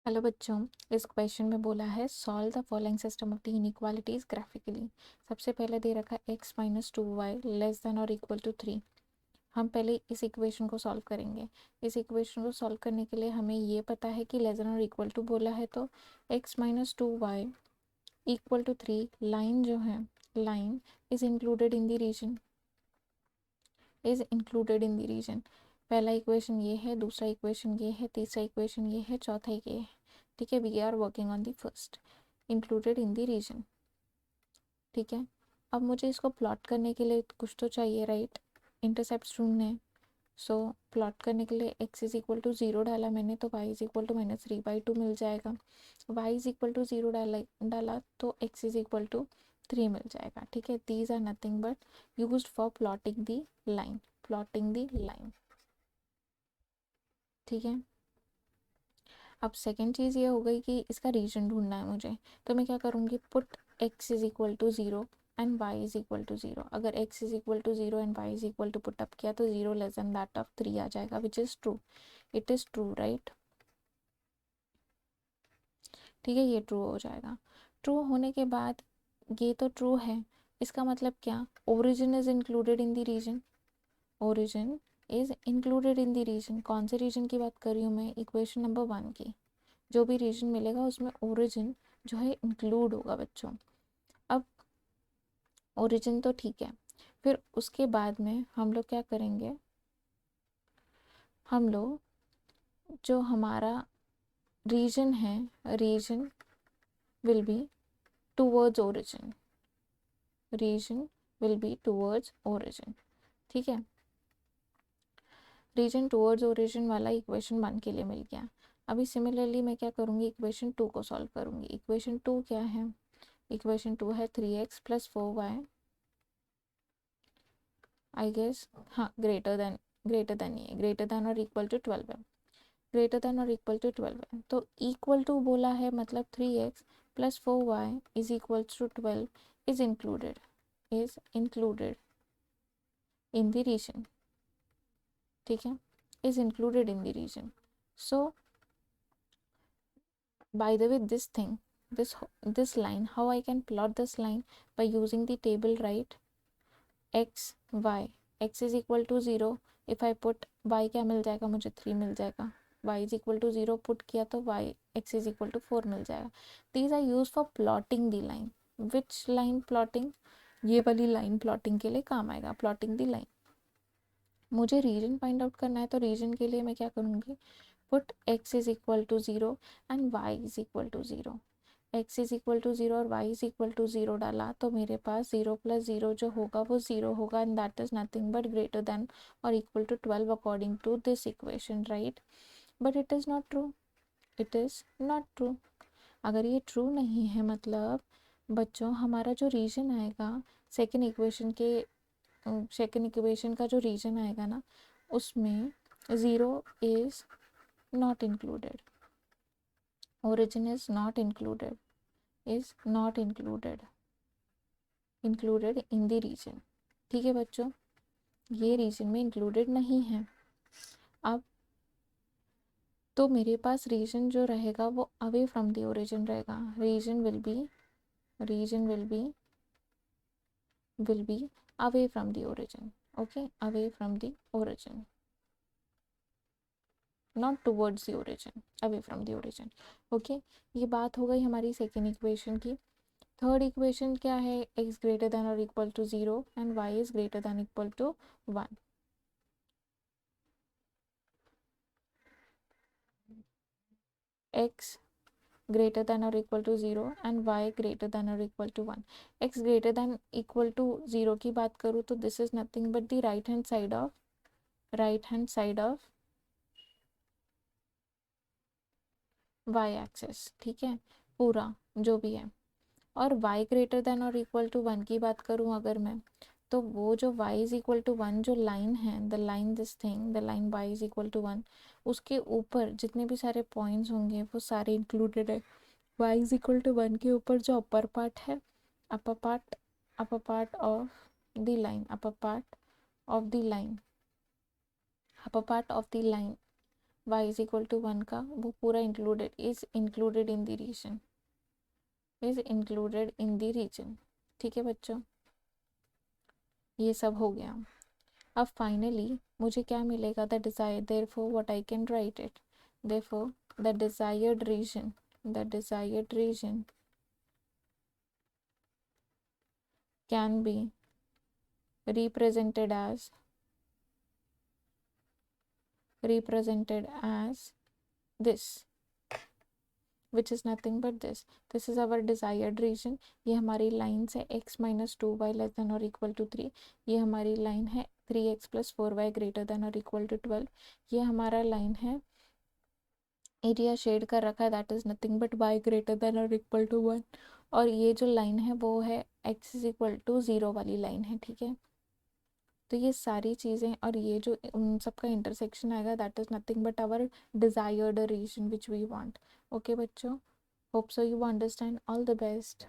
Hello बच्चों। इस question में बोला है solve the following system of the inequalities graphically. सबसे पहले दे रखा है x minus 2y less than और इक्वल टू 3। हम पहले इस इक्वेशन को सॉल्व करेंगे। इस इक्वेशन को सॉल्व करने के लिए हमें ये पता है कि लेस देन और इक्वल टू बोला है तो x minus 2y equal to 3 line जो है line is included in the region पहला इक्वेशन ये है, दूसरा इक्वेशन ये है, तीसरा इक्वेशन ये है, चौथा ये है। ठीक है, we are working on the first included in the region. ठीक है, अब मुझे इसको प्लॉट करने के लिए कुछ तो चाहिए, राइट? इंटरसेप्ट ढूंढने हैं। सो प्लॉट करने के लिए x इज इक्वल टू 0 डाला मैंने तो y इज इक्वल टू -3/2 मिल जाएगा। y इज इक्वल टू 0 डाला तो x इज इक्वल टू 3 मिल जाएगा। ठीक है, these are nothing but used for plotting the line. ठीक है, अब सेकेंड चीज़ ये हो गई कि इसका रीजन ढूंढना है मुझे। तो मैं क्या करूँगी, put x is equal to 0 and y is equal to 0। अगर x is equal to 0 and y is equal to put up किया तो 0 लेस देन दैट ऑफ 3 आ जाएगा, which is true. It is true, right? ठीक है, ये true हो जाएगा। ट्रू होने के बाद ये तो ट्रू है, इसका मतलब क्या, origin is included in the region. Origin is included in the region. कौन से रीजन की बात कर रही हूँ मैं? इक्वेशन नंबर 1 की। जो भी रीजन मिलेगा उसमें ओरिजिन जो है इंक्लूड होगा बच्चों। अब ओरिजिन तो ठीक है, फिर उसके बाद में हम लोग क्या करेंगे, हम लोग जो हमारा रीजन है, region will be towards origin. Region will be towards origin. ठीक है, रीजन टूवर्ड्स ओरिजिन वाला इक्वेशन 1 के लिए मिल गया। अभी सिमिलरली मैं क्या करूँगी, इक्वेशन 2 को सॉल्व करूँगी। इक्वेशन 2 क्या है? इक्वेशन 2 है 3x plus 4y, I guess, हाँ, ग्रेटर देन ये ग्रेटर देन और इक्वल टू 12 है। ग्रेटर देन और इक्वल टू 12 है तो इक्वल टू बोला है, मतलब 3x plus 4y is equal to 12 is included in the region. ठीक है, is included in the region. So by the way, this line, how I can plot this line? By using the table, right? x y, x is equal to 0, if I put y क्या मिल जाएगा मुझे? 3 मिल जाएगा। y is equal to 0 put किया तो y x is equal to 4 मिल जाएगा। these are used for plotting the line. which line plotting? ये वाली लाइन प्लॉटिंग के लिए काम आएगा, प्लॉटिंग दी लाइन। मुझे रीजन फाइंड आउट करना है तो रीजन के लिए मैं क्या करूँगी, put x is equal to 0 and y is equal to 0। x is equal to 0 और y इज इक्वल टू 0 डाला तो मेरे पास 0 प्लस 0 जो होगा वो 0 होगा, and that is nothing but greater than और equal to 12 according to this equation, right? But it is not true, it is not true. अगर ये ट्रू नहीं है, मतलब बच्चों हमारा जो रीजन आएगा सेकेंड इक्वेशन के, सेकेंड इक्वेशन का जो रीजन आएगा ना, उसमें 0 is not included, origin is not included, included in the region। ठीक है बच्चों, ये रीजन में इंक्लूडेड नहीं है। अब तो मेरे पास रीजन जो रहेगा वो अवे फ्रॉम द ओरिजिन रहेगा। Region will be away from the origin. Okay, away from the origin, not towards the origin, away from the origin. Okay, ये बात हो गई हमारी सेकेंड इक्वेशन की। थर्ड इक्वेशन क्या है? x ग्रेटर देन और equal to 0 and y is greater than equal to 1। x greater than or equal to 0 and y greater than or equal to 1। x greater than equal to 0 की बात करूँ तो this is nothing but the right hand side of y axis। ठीक है, पूरा जो भी है। और y ग्रेटर देन और इक्वल टू 1 की बात करूँ अगर मैं, तो वो जो y इज इक्वल टू 1 जो लाइन है, the line y is equal to 1, उसके ऊपर जितने भी सारे पॉइंट्स होंगे वो सारे इंक्लूडेड है। y इज इक्वल टू 1 के ऊपर जो अपर पार्ट है, upper part upper part of the line upper part of the line y is equal to 1 का वो पूरा included is included in the region, is included in the region. ठीक है बच्चों, ये सब हो गया। अब फाइनली मुझे क्या मिलेगा, the desire, therefore what I can write it, therefore the desired region, the desired region can be represented as this, which is nothing but this is our desired region। ये हमारी लाइन्स है x minus 2y less than और equal to 3, ये हमारी line है 3x plus 4y greater than और equal to 12, ये हमारा लाइन है एरिया शेड कर रखा है that is nothing but y greater than और इक्वल टू 1, और ये जो लाइन है वो है x इज इक्वल टू 0 वाली लाइन है। ठीक है, तो ये सारी चीज़ें और ये जो उन सब का इंटरसेक्शन आएगा that is nothing but our desired region which we want. Okay बच्चों, hope so you understand. All the best.